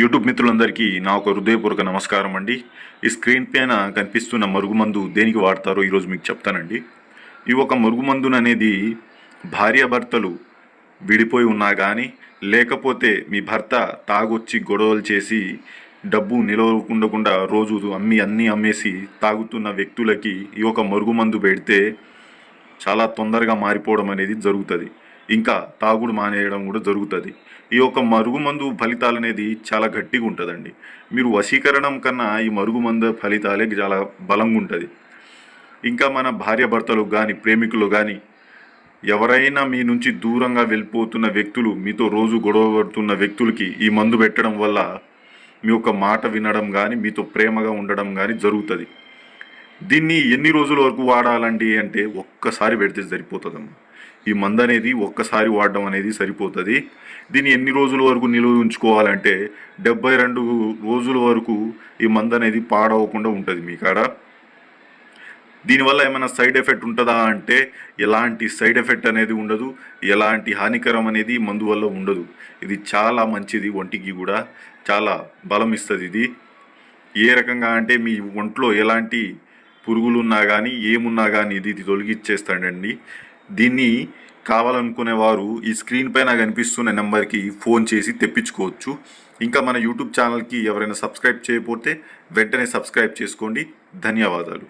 YouTube మిత్రులందరికీ నా ఒక హృదయపూర్వక నమస్కారం అండి. ఈ స్క్రీన్ పైన కనిపిస్తున్న మరుగుమందు దేనికి వాడతారో ఈరోజు మీకు చెప్తానండి. ఈ ఒక మరుగుమందును అనేది భార్యాభర్తలు విడిపోయి ఉన్నా కానీ, లేకపోతే మీ భర్త తాగొచ్చి గొడవలు చేసి డబ్బు నిలవకుండా రోజు అన్నీ అమ్మేసి తాగుతున్న వ్యక్తులకి ఈ ఒక మరుగుమందు పెడితే చాలా తొందరగా మారిపోవడం అనేది జరుగుతుంది. ఇంకా తాగుడు మానేయడం కూడా జరుగుతుంది. ఈ యొక్క మరుగుమందు ఫలితాలు అనేది చాలా గట్టిగా ఉంటుందండి. మీరు వశీకరణం కన్నా ఈ మరుగుమందు ఫలితాలే చాలా బలంగా ఉంటుంది. ఇంకా మన భార్యాభర్తలు కానీ, ప్రేమికులు కానీ, ఎవరైనా మీ నుంచి దూరంగా వెళ్ళిపోతున్న వ్యక్తులు, మీతో రోజు గొడవ పడుతున్న వ్యక్తులకి ఈ మందు పెట్టడం వల్ల మీ యొక్క మాట వినడం కానీ, మీతో ప్రేమగా ఉండడం కానీ జరుగుతుంది. దీన్ని ఎన్ని రోజుల వరకు వాడాలండి అంటే ఒక్కసారి పెడితే సరిపోతుందమ్మా. ఈ మందు అనేది ఒక్కసారి వాడడం అనేది సరిపోతుంది. దీన్ని ఎన్ని రోజుల వరకు నిల్వ ఉంచుకోవాలంటే 72 రోజుల వరకు ఈ మందు అనేది పాడవకుండా ఉంటుంది మీ కాడ. దీనివల్ల ఏమైనా సైడ్ ఎఫెక్ట్ ఉంటుందా అంటే ఎలాంటి సైడ్ ఎఫెక్ట్ అనేది ఉండదు. ఎలాంటి హానికరం అనేది మందు వల్ల ఉండదు. ఇది చాలా మంచిది, ఒంటికి కూడా చాలా బలం ఇస్తుంది. ఇది ఏ రకంగా అంటే మీ ఒంట్లో ఎలాంటి పురుగులు ఉన్నా కానీ, ఏమున్నా కానీ ఇది తొలగిచ్చేస్తాడండి. దీన్ని కావాలనుకునేవారు ఈ స్క్రీన్ పైన కనిపిస్తున్న నెంబర్కి ఫోన్ చేసి తెప్పించుకోవచ్చు. ఇంకా మన యూట్యూబ్ ఛానల్కి ఎవరైనా సబ్స్క్రైబ్ చేయకపోతే వెంటనే సబ్స్క్రైబ్ చేసుకోండి. ధన్యవాదాలు.